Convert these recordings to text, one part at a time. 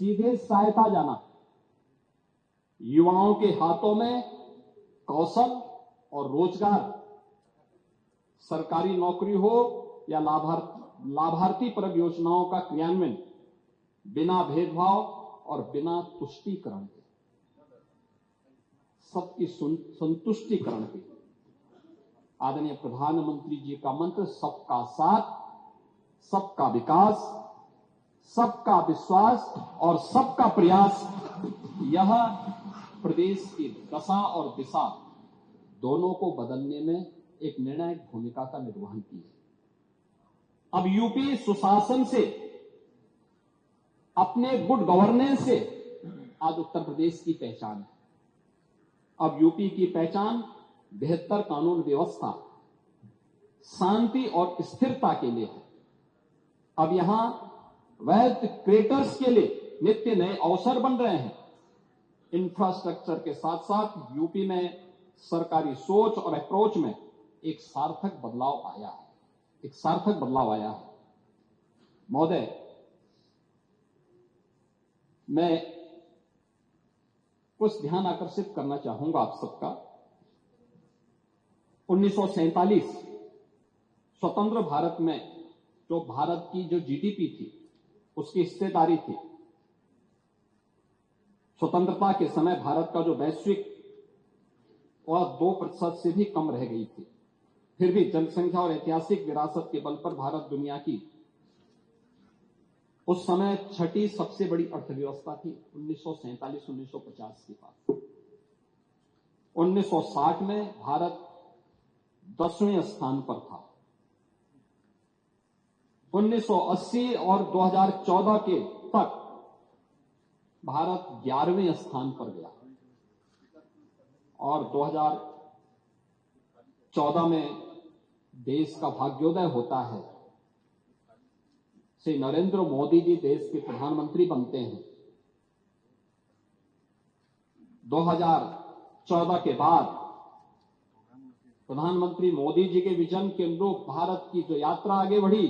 सीधे सहायता जाना। युवाओं के हाथों में कौशल और रोजगार, सरकारी नौकरी हो या लाभार्थी परक योजनाओं का क्रियान्वयन बिना भेदभाव और बिना तुष्टीकरण के, सबकी संतुष्टिकरण के। आदरणीय प्रधानमंत्री जी का मंत्र सबका साथ, सबका विकास, सबका विश्वास और सबका प्रयास, यह प्रदेश की दशा और दिशा दोनों को बदलने में एक निर्णायक भूमिका का निर्वहन की है। अब यूपी सुशासन से, अपने गुड गवर्नेंस से आज उत्तर प्रदेश की पहचान है। अब यूपी की पहचान बेहतर कानून व्यवस्था, शांति और स्थिरता के लिए है। अब यहां वेल्थ क्रिएटर्स के लिए नित्य नए अवसर बन रहे हैं। इंफ्रास्ट्रक्चर के साथ साथ यूपी में सरकारी सोच और अप्रोच में एक सार्थक बदलाव आया है। महोदय, मैं कुछ ध्यान आकर्षित करना चाहूंगा आप सबका। 1947 स्वतंत्र भारत में जो भारत की जो जीडीपी थी, उसकी हिस्सेदारी थी, स्वतंत्रता के समय भारत का जो वैश्विक वह 2% से भी कम रह गई थी। फिर भी जनसंख्या और ऐतिहासिक विरासत के बल पर भारत दुनिया की उस समय छठी सबसे बड़ी अर्थव्यवस्था थी। 1947-1950 के बाद 1960 में भारत 10वें स्थान पर था। 1980 और 2014 के तक भारत 11वें स्थान पर गया और 2014 में देश का भाग्योदय होता है। श्री नरेंद्र मोदी जी देश के प्रधानमंत्री बनते हैं। 2014 के बाद प्रधानमंत्री मोदी जी के विजन के अनुरूप भारत की जो यात्रा आगे बढ़ी,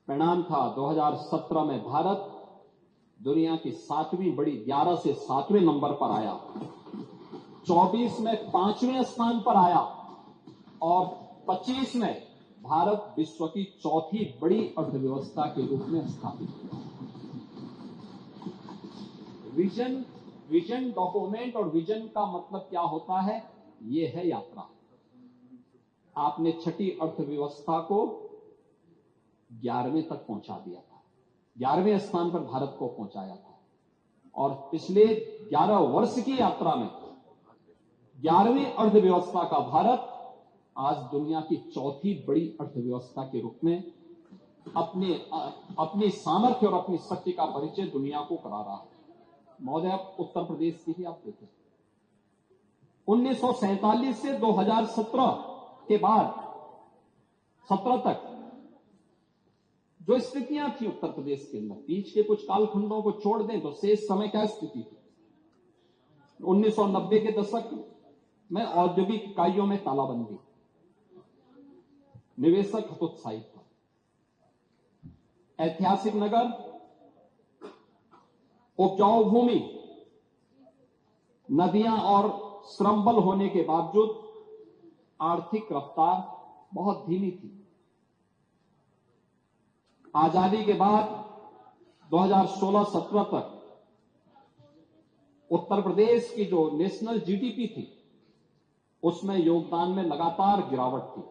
परिणाम था 2017 में भारत दुनिया की 7वीं बड़ी 11 से 7वें नंबर पर आया, 24 में 5वें स्थान पर आया और 25 में भारत विश्व की 4थी बड़ी अर्थव्यवस्था के रूप में स्थापित हुआ। विजन डॉक्यूमेंट और विजन का मतलब क्या होता है? ये है यात्रा। आपने छठी अर्थव्यवस्था को 11वें तक पहुंचा दिया था, 11वें स्थान पर भारत को पहुंचाया था और पिछले 11 वर्ष की यात्रा में 11वीं अर्थव्यवस्था का भारत आज दुनिया की 4थी बड़ी अर्थव्यवस्था के रूप में अपनी सामर्थ्य और अपनी शक्ति का परिचय दुनिया को करा रहा है। महोदय, आप उत्तर प्रदेश की भी आप देखें, 1947 से 2017 के बाद 17 तक जो स्थितियां थी उत्तर प्रदेश के अंदर, बीच के कुछ कालखंडों को छोड़ दें तो शेष समय क्या स्थिति थी? 1990 के दशक में औद्योगिक इकाइयों में तालाबंदी, निवेशक हतोत्साहित था, ऐतिहासिक नगर, उपजाऊ भूमि, नदियां और श्रमबल होने के बावजूद आर्थिक रफ्तार बहुत धीमी थी। आजादी के बाद 2016-17 तक उत्तर प्रदेश की जो नेशनल जीडीपी थी, उसमें योगदान में लगातार गिरावट थी।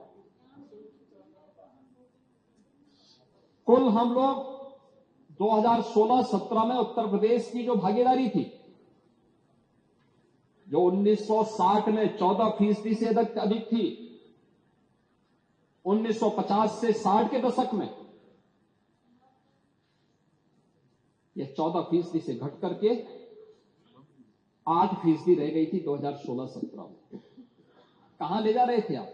कुल हम लोग 2016-17 में उत्तर प्रदेश की जो भागीदारी थी, जो 1960 में 14% से अधिक थी, 1950 से 60 के दशक में यह 14% से घट करके 8% रह गई थी 2016-17 में। कहां ले जा रहे थे आप?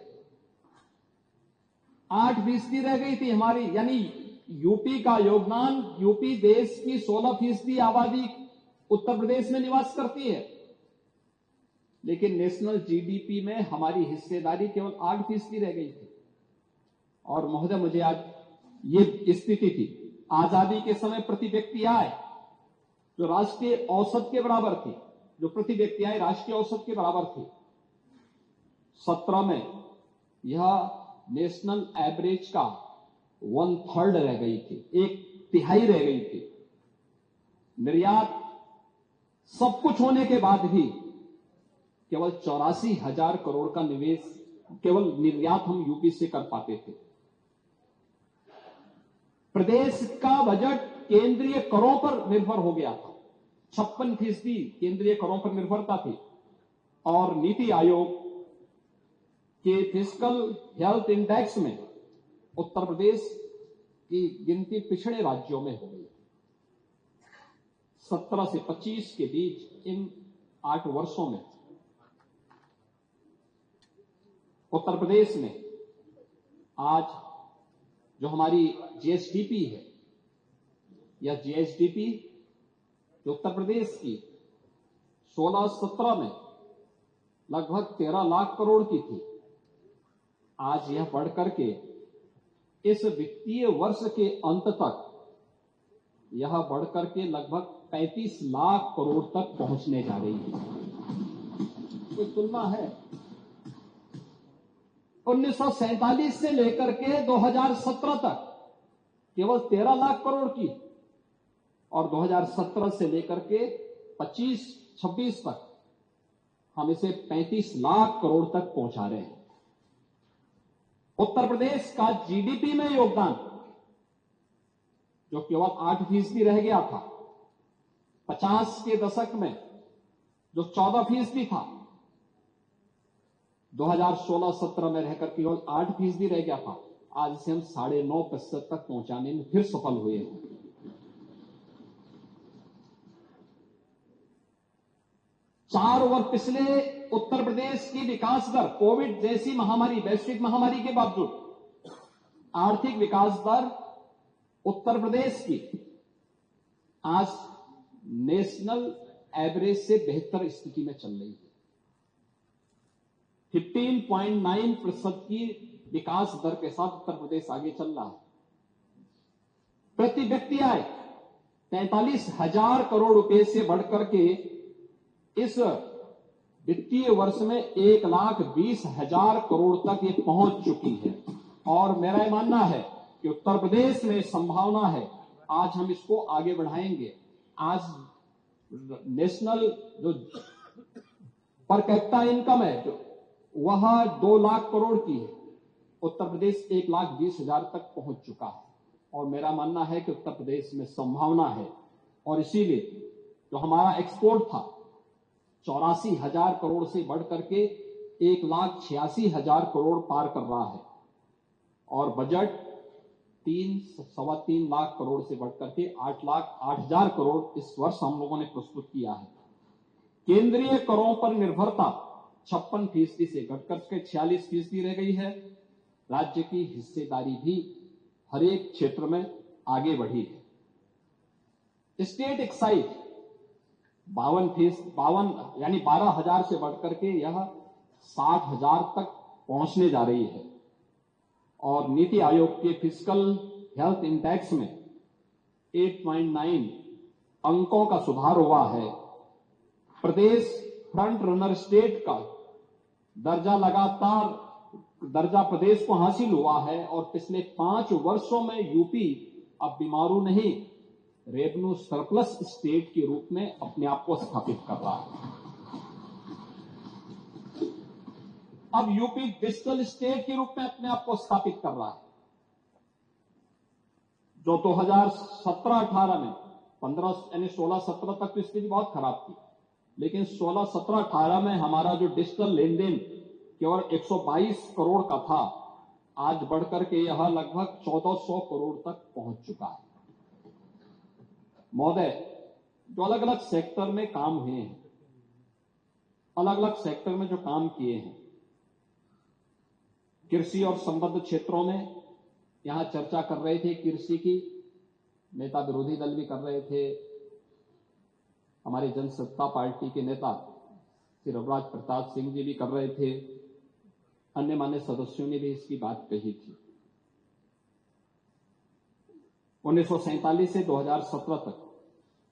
8% रह गई थी हमारी, यानी यूपी का योगदान, यूपी देश की 16% आबादी उत्तर प्रदेश में निवास करती है, लेकिन नेशनल जीडीपी में हमारी हिस्सेदारी केवल 8% रह गई थी। और महोदय, मुझे आज ये स्थिति थी, आजादी के समय प्रति व्यक्ति आय जो राष्ट्रीय औसत के बराबर थी, जो प्रति व्यक्ति आय राष्ट्रीय औसत के बराबर थी, 17 में यह नेशनल एवरेज का 1/3 रह गई थी, 1/3 रह गई थी। निर्यात सब कुछ होने के बाद भी केवल 84,000 करोड़ का निवेश, केवल निर्यात हम यूपी से कर पाते थे। प्रदेश का बजट केंद्रीय करों पर निर्भर हो गया था, 56% केंद्रीय करों पर निर्भरता थी। और नीति आयोग के फिस्कल हेल्थ इंडेक्स में उत्तर प्रदेश की गिनती पिछड़े राज्यों में हो गई। 17 से 25 के बीच इन 8 वर्षों में उत्तर प्रदेश ने आज जो हमारी जीएसडीपी है, यह जीएसडीपी जो उत्तर प्रदेश की 16-17 में लगभग 13 लाख करोड़ की थी, आज यह बढ़कर के इस वित्तीय वर्ष के अंत तक यह बढ़कर के लगभग 35 लाख करोड़ तक पहुंचने जा रही है। कोई तुलना है? 1947 से लेकर के 2017 तक केवल 13 लाख करोड़ की, और 2017 से लेकर के 25-26 तक हम इसे 35 लाख करोड़ तक पहुंचा रहे हैं। उत्तर प्रदेश का जीडीपी में योगदान जो केवल 8% रह गया था, 50 के दशक में जो 14% था, 2016-17 में रहकर केवल 8% रह गया था, आज इसे हम 9.5% तक पहुंचाने में फिर सफल हुए हैं। चार वर्ष पिछले उत्तर प्रदेश की विकास दर, कोविड जैसी महामारी, वैश्विक महामारी के बावजूद आर्थिक विकास दर उत्तर प्रदेश की आज नेशनल एवरेज से बेहतर स्थिति में चल रही है। 15.9% की विकास दर के साथ उत्तर प्रदेश आगे चल रहा है। प्रति व्यक्ति आय 43,000 करोड़ रुपए से बढ़कर के इस वित्तीय वर्ष में 1,20,000 करोड़ तक ये पहुंच चुकी है। और मेरा ये मानना है कि उत्तर प्रदेश में संभावना है, आज हम इसको आगे बढ़ाएंगे। आज नेशनल जो पर कैपिटा इनकम है जो वह 2 लाख करोड़ की है, उत्तर प्रदेश 1,20,000 तक पहुंच चुका है। और मेरा मानना है कि उत्तर प्रदेश में संभावना है, और इसीलिए जो हमारा एक्सपोर्ट था 84,000 करोड़ से बढ़कर के 1,86,000 करोड़ पार कर रहा है, और बजट 3-3.25 लाख करोड़ से बढ़कर के 8,08,000 करोड़ इस वर्ष हम लोगों ने प्रस्तुत किया है। केंद्रीय करों पर निर्भरता 56% से घटकर के 46% रह गई है। राज्य की हिस्सेदारी भी हर एक क्षेत्र में आगे बढ़ी है। स्टेट एक्साइज 52 यानी 12,000 से बढ़कर के यह 60,000 तक पहुंचने जा रही है। और नीति आयोग के फिस्कल हेल्थ इंडेक्स में 8.9 अंकों का सुधार हुआ है। प्रदेश फ्रंट रनर स्टेट का दर्जा प्रदेश को हासिल हुआ है, और पिछले 5 वर्षों में यूपी अब बीमारू नहीं, रेवेन्यू सरप्लस स्टेट के रूप में अपने आप को स्थापित कर रहा है। अब यूपी डिजिटल स्टेट के रूप में अपने आप को स्थापित कर रहा है। जो 2017-18 में 16-17 तक तो स्थिति बहुत खराब थी, लेकिन 16-17-18 में हमारा जो डिजिटल लेन देन केवल 122 करोड़ का था, आज बढ़कर के यह लगभग 1400 करोड़ तक पहुंच चुका है। महोदय, जो अलग अलग सेक्टर में काम हुए हैं, अलग अलग सेक्टर में जो काम किए हैं, कृषि और संबद्ध क्षेत्रों में यहां चर्चा कर रहे थे, कृषि की नेता विरोधी दल भी कर रहे थे, हमारे जनसत्ता पार्टी के नेता श्री रघुराज प्रताप सिंह जी भी कर रहे थे, अन्य मान्य सदस्यों ने भी इसकी बात कही थी। 1947 से 2017 तक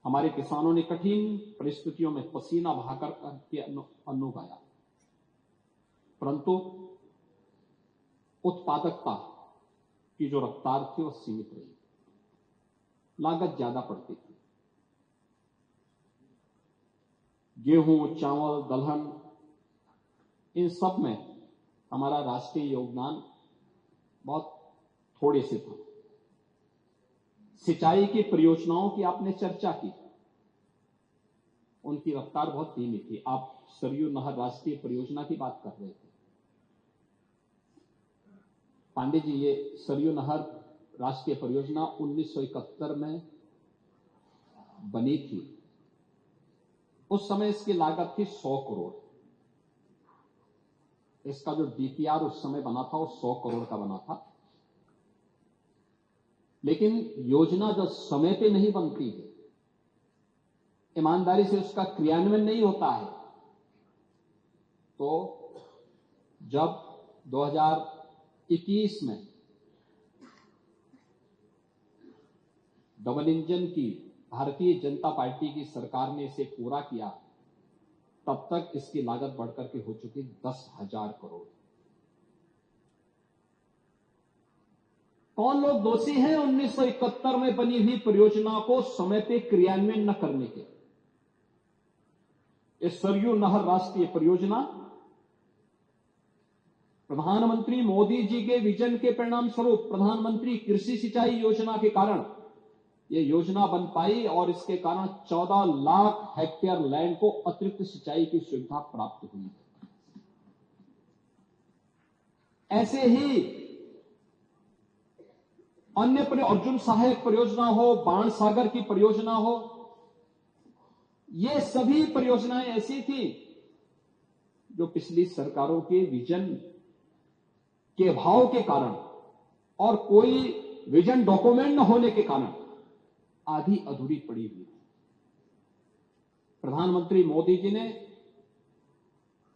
हमारे किसानों ने कठिन परिस्थितियों में पसीना बहाकर के अन्न उगाया, परंतु उत्पादकता की जो रफ्तार थी वह सीमित रही, लागत ज्यादा पड़ती थी। गेहूं, चावल, दलहन, इन सब में हमारा राष्ट्रीय योगदान बहुत थोड़े से था। सिंचाई की परियोजनाओं की आपने चर्चा की, उनकी रफ्तार बहुत धीमी थी। आप सरयू नहर राष्ट्रीय परियोजना की बात कर रहे थे पांडे जी। ये सरयू नहर राष्ट्रीय परियोजना 1971 में बनी थी। उस समय इसकी लागत थी 100 करोड़। इसका जो डीपीआर उस समय बना था वो 100 करोड़ का बना था, लेकिन योजना जब समय पे नहीं बनती है, ईमानदारी से उसका क्रियान्वयन नहीं होता है, तो जब 2021 में डबल इंजन की भारतीय जनता पार्टी की सरकार ने इसे पूरा किया, तब तक इसकी लागत बढ़कर के हो चुकी 10,000 करोड़। कौन लोग दोषी हैं 1971 में बनी हुई परियोजना को समय पे क्रियान्वयन न करने के? इस सरयू नहर राष्ट्रीय परियोजना प्रधानमंत्री मोदी जी के विजन के परिणाम स्वरूप प्रधानमंत्री कृषि सिंचाई योजना के कारण यह योजना बन पाई और इसके कारण 14 लाख हेक्टेयर लैंड को अतिरिक्त सिंचाई की सुविधा प्राप्त हुई। ऐसे ही अन्य अर्जुन सहायक परियोजना हो, बाण सागर की परियोजना हो, ये सभी परियोजनाएं ऐसी थी जो पिछली सरकारों के विजन के अभाव के कारण और कोई विजन डॉक्यूमेंट न होने के कारण आधी अधूरी पड़ी हुई थी। प्रधानमंत्री मोदी जी ने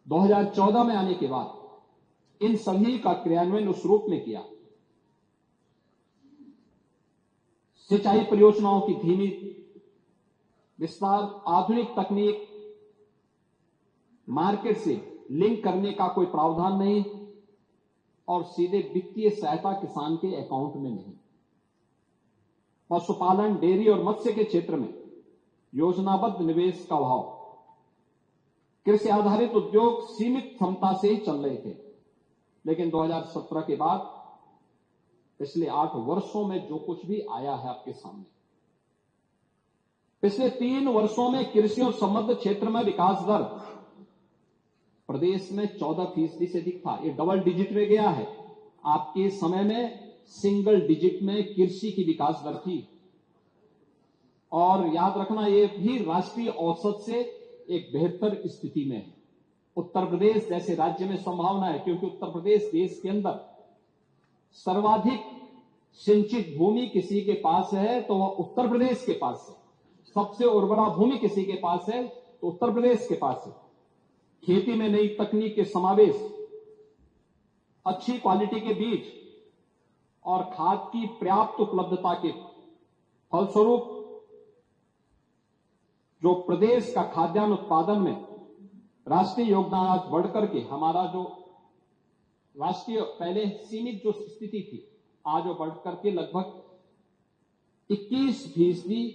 2014 में आने के बाद इन सभी का क्रियान्वयन उस रूप में किया। सिंचाई परियोजनाओं की धीमी विस्तार, आधुनिक तकनीक, मार्केट से लिंक करने का कोई प्रावधान नहीं और सीधे वित्तीय सहायता किसान के अकाउंट में नहीं। पशुपालन, डेयरी और मत्स्य के क्षेत्र में योजनाबद्ध निवेश का अभाव, कृषि आधारित उद्योग सीमित क्षमता से ही चल रहे थे। लेकिन 2017 के बाद पिछले 8 वर्षों में जो कुछ भी आया है आपके सामने, पिछले 3 वर्षों में कृषि और संबद्ध क्षेत्र में विकास दर प्रदेश में 14% से अधिक था। ये डबल डिजिट में गया है। आपके समय में सिंगल डिजिट में कृषि की विकास दर थी। और याद रखना, ये भी राष्ट्रीय औसत से एक बेहतर स्थिति में है। उत्तर प्रदेश जैसे राज्य में संभावना है, क्योंकि उत्तर प्रदेश देश के अंदर सर्वाधिक सिंचित भूमि किसी के पास है तो वह उत्तर प्रदेश के पास है। सबसे उर्वरा भूमि किसी के पास है तो उत्तर प्रदेश के पास है। खेती में नई तकनीक के समावेश, अच्छी क्वालिटी के बीज और खाद की पर्याप्त उपलब्धता के फलस्वरूप जो प्रदेश का खाद्यान्न उत्पादन में राष्ट्रीय योगदान आज बढ़कर के हमारा जो राष्ट्रीय पहले सीमित जो स्थिति थी, आज वो बढ़कर के लगभग 21%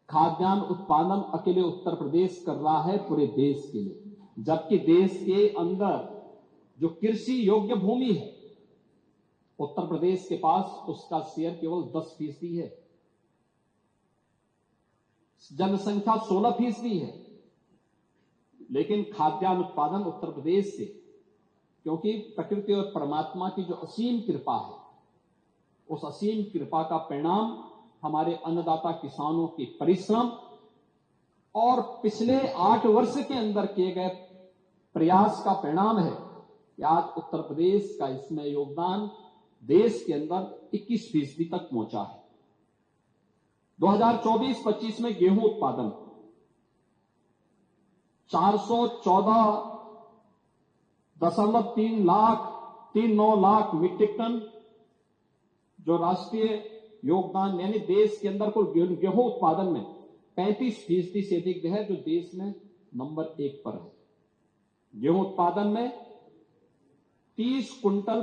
खाद्यान्न उत्पादन अकेले उत्तर प्रदेश कर रहा है पूरे देश के लिए। जबकि देश के अंदर जो कृषि योग्य भूमि है, उत्तर प्रदेश के पास उसका शेयर केवल 10% है। जनसंख्या 16% है, लेकिन खाद्यान्न उत्पादन उत्तर प्रदेश से, क्योंकि प्रकृति और परमात्मा की जो असीम कृपा है, उस असीम कृपा का परिणाम हमारे अन्नदाता किसानों के परिश्रम और पिछले 8 वर्ष के अंदर किए गए प्रयास का परिणाम है कि आज उत्तर प्रदेश का इसमें योगदान देश के अंदर 21% तक पहुंचा है। 2024-25 में गेहूं उत्पादन 414.39 लाख मीट्रिक टन, जो राष्ट्रीय योगदान यानी देश के अंदर कुल गेहूं उत्पादन में 35% से अधिक है, जो देश में नंबर 1 पर है। गेहूं उत्पादन में 30 कुंटल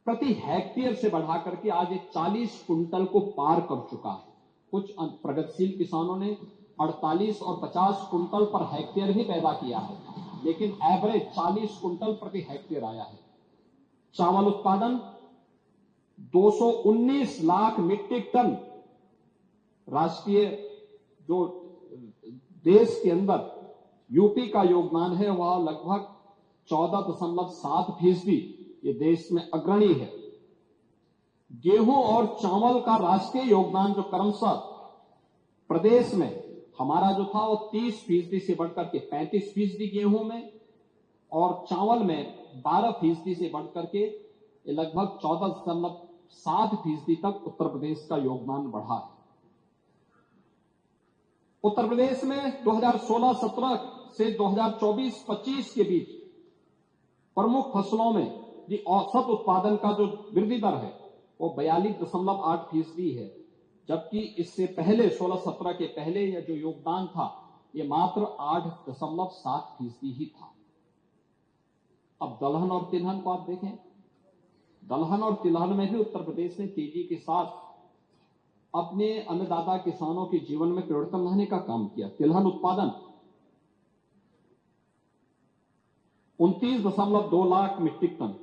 प्रति हेक्टेयर से बढ़ा करके आज ये 40 कुंटल को पार कर चुका है। कुछ प्रगतिशील किसानों ने 48 और 50 कुंटल पर हेक्टेयर भी पैदा किया है, लेकिन एवरेज 40 कुंटल प्रति हेक्टेयर आया है। चावल उत्पादन 219 लाख मीट्रिक टन राष्ट्रीय जो देश के अंदर यूपी का योगदान है वह लगभग 14.7%। ये देश में अग्रणी है। गेहूं और चावल का राष्ट्रीय योगदान जो क्रमशः प्रदेश में हमारा जो था वो 30% से बढ़कर के 35% गेहूं में और चावल में 12% से बढ़कर के लगभग 14.7% तक उत्तर प्रदेश का योगदान बढ़ा है। उत्तर प्रदेश में 2016-17 से 2024-25 के बीच प्रमुख फसलों में जी औसत उत्पादन का जो वृद्धि दर है वो 42.8% है, जबकि इससे पहले 16-17 के पहले यह जो योगदान था ये मात्र 8.7% ही था। अब दलहन और तिलहन को आप देखें, दलहन और तिलहन में भी उत्तर प्रदेश ने तेजी के साथ अपने अन्नदाता किसानों के जीवन में परिवर्तन लाने का काम किया। तिलहन उत्पादन 29.2 लाख मीट्रिक टन